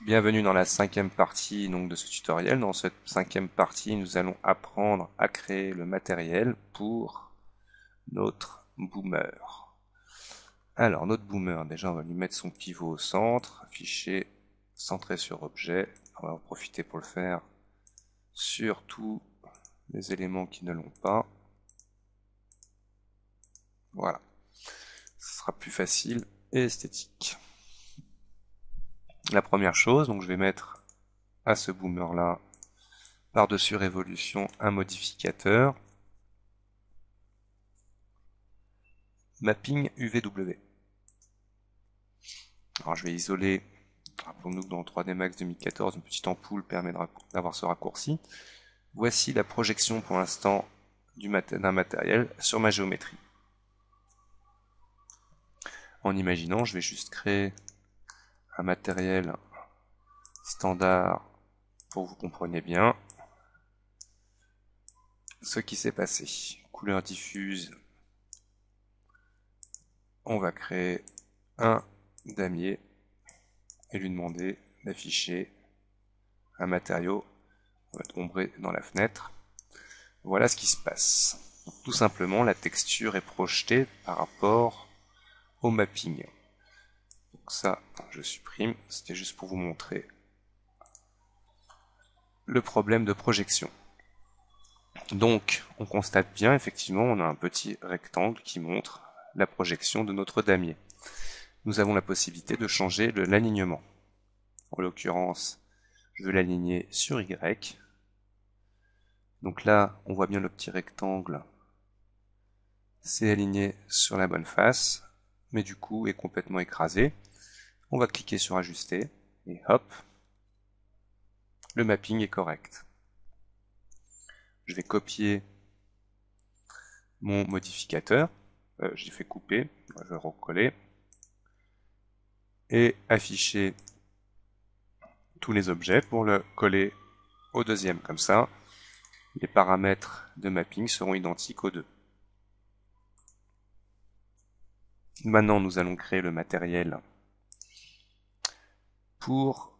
Bienvenue dans la cinquième partie donc, de ce tutoriel. Dans cette cinquième partie, nous allons apprendre à créer le matériel pour notre boomer. Alors, notre boomer, déjà, on va lui mettre son pivot au centre, affiché, centré sur objet. On va en profiter pour le faire sur tous les éléments qui ne l'ont pas. Voilà. Ce sera plus facile et esthétique. La première chose, donc je vais mettre à ce boomer là par-dessus révolution un modificateur mapping UVW. Alors je vais isoler, rappelons-nous que dans 3D Max 2014, une petite ampoule permet d'avoir ce raccourci. Voici la projection pour l'instant d'un matériel sur ma géométrie. En imaginant, je vais juste créer un matériel standard pour que vous compreniez bien ce qui s'est passé. Couleur diffuse, on va créer un damier et lui demander d'afficher un matériau. On va ombrer dans la fenêtre. Voilà ce qui se passe. Donc, tout simplement, la texture est projetée par rapport au mapping. Donc ça, je supprime. C'était juste pour vous montrer le problème de projection. Donc, on constate bien, effectivement, on a un petit rectangle qui montre la projection de notre damier. Nous avons la possibilité de changer l'alignement. En l'occurrence, je veux l'aligner sur Y. Donc là, on voit bien le petit rectangle. C'est aligné sur la bonne face, mais du coup est complètement écrasé. On va cliquer sur ajuster, et hop, le mapping est correct. Je vais copier mon modificateur, je l'ai fait couper, je vais le recoller, et afficher tous les objets pour le coller au deuxième, comme ça, les paramètres de mapping seront identiques aux deux. Maintenant, nous allons créer le matériel pour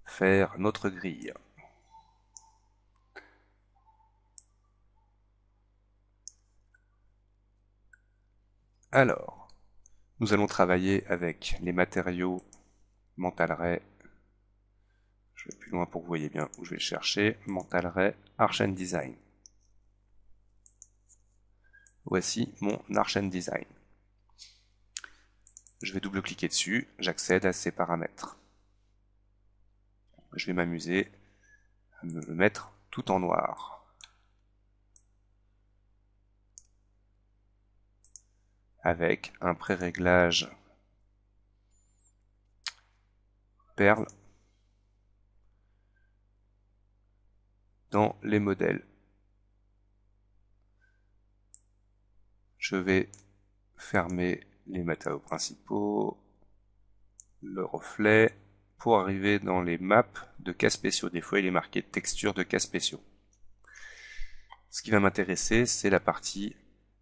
faire notre grille. Alors, nous allons travailler avec les matériaux Mental Ray. Je vais plus loin pour que vous voyez bien où je vais le chercher. Mental Ray Arch Design. Voici mon Arch Design. Je vais double-cliquer dessus, j'accède à ces paramètres. Je vais m'amuser à me le mettre tout en noir. Avec un pré-réglage perle dans les modèles. Je vais fermer les matériaux principaux, le reflet, pour arriver dans les maps de cas spéciaux. Des fois, il est marqué texture de cas spéciaux. Ce qui va m'intéresser, c'est la partie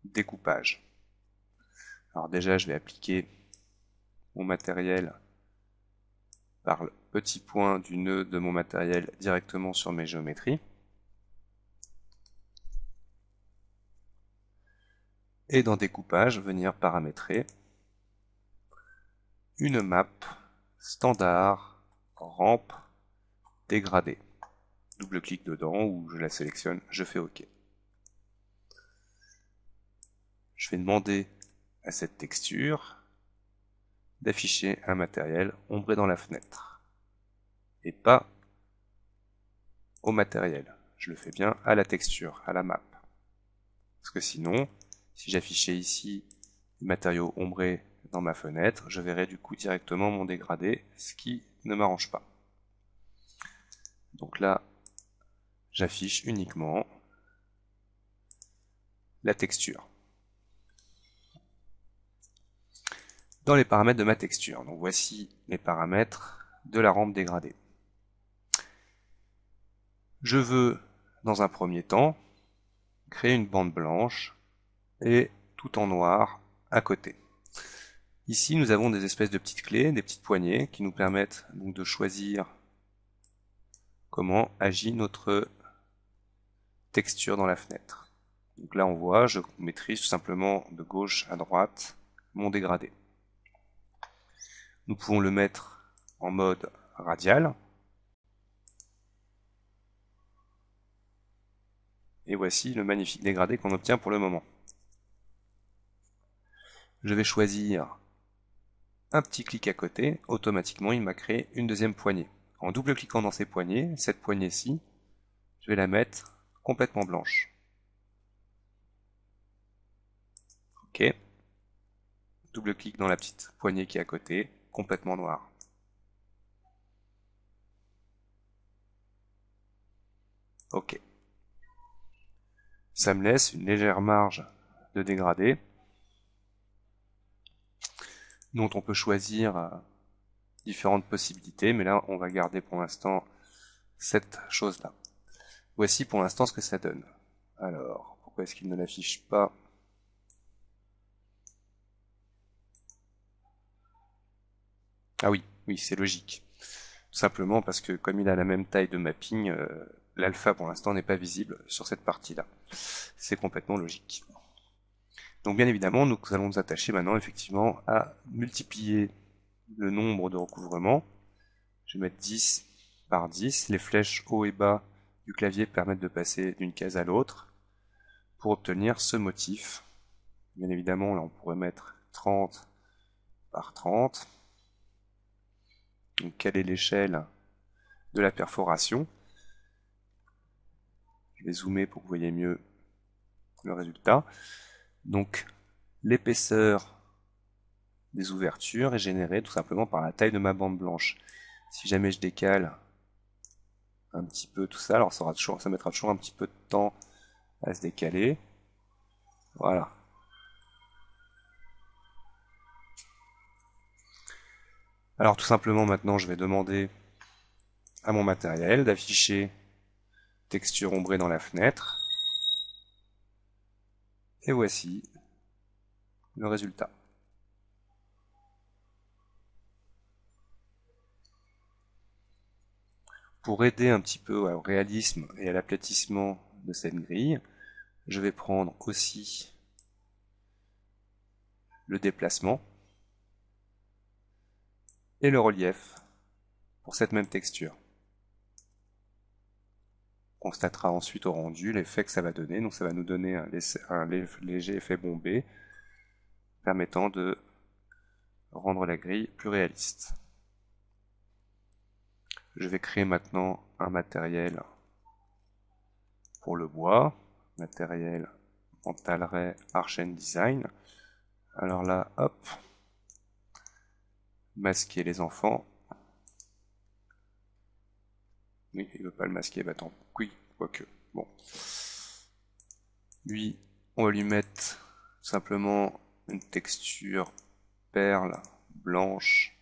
découpage. Alors déjà, je vais appliquer mon matériel par le petit point du nœud de mon matériel directement sur mes géométries. Et dans découpage, venir paramétrer une map standard rampe dégradée. Double-clic dedans ou je la sélectionne, je fais OK. Je vais demander à cette texture d'afficher un matériel ombré dans la fenêtre et pas au matériel. Je le fais bien à la texture, à la map. Parce que sinon, si j'affichais ici le matériau ombré dans ma fenêtre, je verrais du coup directement mon dégradé, ce qui ne m'arrange pas. Donc là, j'affiche uniquement la texture. Dans les paramètres de ma texture, donc voici les paramètres de la rampe dégradée. Je veux, dans un premier temps, créer une bande blanche et tout en noir à côté. Ici, nous avons des espèces de petites clés, des petites poignées, qui nous permettent donc de choisir comment agit notre texture dans la fenêtre. Donc là, on voit, je maîtrise tout simplement de gauche à droite mon dégradé. Nous pouvons le mettre en mode radial. Et voici le magnifique dégradé qu'on obtient pour le moment. Je vais choisir un petit clic à côté, automatiquement il m'a créé une deuxième poignée. En double-cliquant dans ces poignées, cette poignée-ci, je vais la mettre complètement blanche. Ok. Double-clic dans la petite poignée qui est à côté, complètement noire. Ok. Ça me laisse une légère marge de dégradé, dont on peut choisir différentes possibilités, mais là on va garder pour l'instant cette chose-là. Voici pour l'instant ce que ça donne. Alors, pourquoi est-ce qu'il ne l'affiche pas? Ah oui, oui, c'est logique. Tout simplement parce que comme il a la même taille de mapping, l'alpha pour l'instant n'est pas visible sur cette partie-là. C'est complètement logique. Donc bien évidemment, nous allons nous attacher maintenant effectivement à multiplier le nombre de recouvrements. Je vais mettre 10 par 10. Les flèches haut et bas du clavier permettent de passer d'une case à l'autre pour obtenir ce motif. Bien évidemment, là on pourrait mettre 30 par 30. Donc quelle est l'échelle de la perforation? Je vais zoomer pour que vous voyez mieux le résultat. Donc l'épaisseur des ouvertures est générée tout simplement par la taille de ma bande blanche. Si jamais je décale un petit peu tout ça, alors ça mettra toujours un petit peu de temps à se décaler. Voilà. Alors tout simplement maintenant je vais demander à mon matériel d'afficher texture ombrée dans la fenêtre. Et voici le résultat. Pour aider un petit peu au réalisme et à l'aplatissement de cette grille, je vais prendre aussi le déplacement et le relief pour cette même texture. On constatera ensuite au rendu l'effet que ça va donner. Donc ça va nous donner un léger effet bombé permettant de rendre la grille plus réaliste. Je vais créer maintenant un matériel pour le bois, matériel Mental-Ray Arch Design. Alors là, hop, masquer les enfants. Oui, il veut pas le masquer, bah tant oui, quoique. Bon. Lui, on va lui mettre simplement une texture perle blanche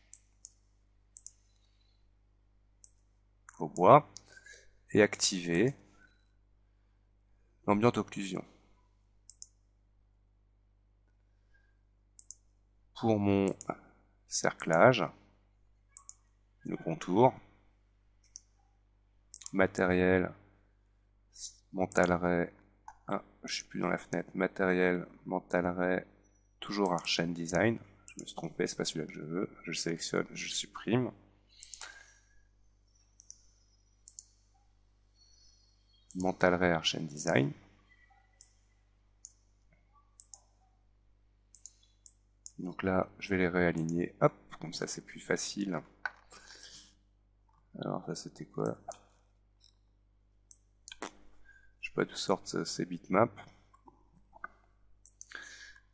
au bois et activer l'ambient occlusion. Pour mon cerclage, le contour, matériel Mental-Ray, je suis plus dans la fenêtre, matériel Mental-Ray, toujours Arch Design, je me suis trompé, c'est pas celui-là que je veux, je le sélectionne, je le supprime. Mental-Ray Arch Design. Donc là, je vais les réaligner, hop, comme ça c'est plus facile. Alors ça c'était quoi? Je sais pas d'où sortent ces bitmaps.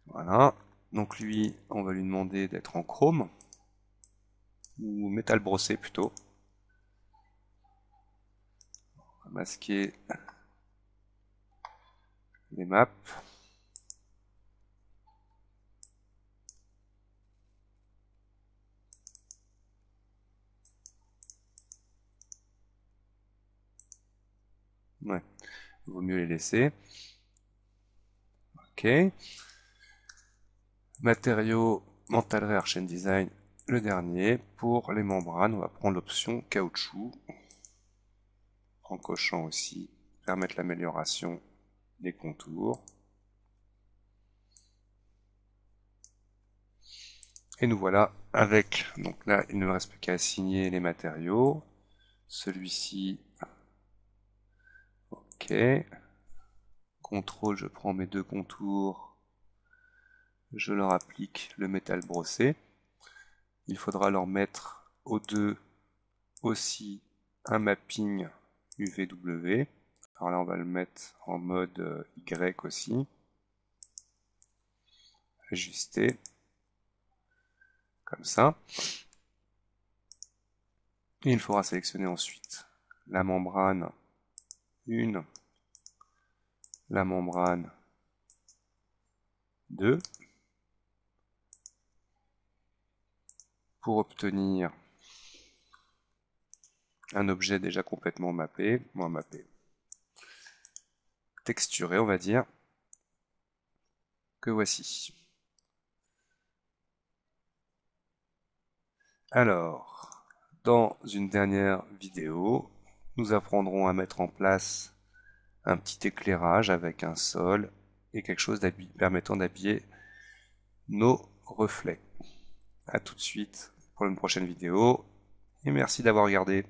Voilà. Donc lui, on va lui demander d'être en chrome, ou métal brossé plutôt. On va masquer les maps. Ouais, vaut mieux les laisser. Ok. Matériaux Mental Ray Arch Design, le dernier. Pour les membranes, on va prendre l'option caoutchouc, en cochant aussi permettre l'amélioration des contours. Et nous voilà avec, donc là il ne me reste plus qu'à assigner les matériaux. Celui-ci, ok. Contrôle, je prends mes deux contours, je leur applique le métal brossé. Il faudra leur mettre aux deux aussi un mapping UVW. Alors là on va le mettre en mode Y aussi. Ajuster. Comme ça. Et il faudra sélectionner ensuite la membrane 1, la membrane 2, pour obtenir un objet déjà complètement mappé, moins mappé, texturé on va dire, que voici. Alors, dans une dernière vidéo, nous apprendrons à mettre en place un petit éclairage avec un sol et quelque chose permettant d'habiller nos reflets. A tout de suite pour une prochaine vidéo et merci d'avoir regardé.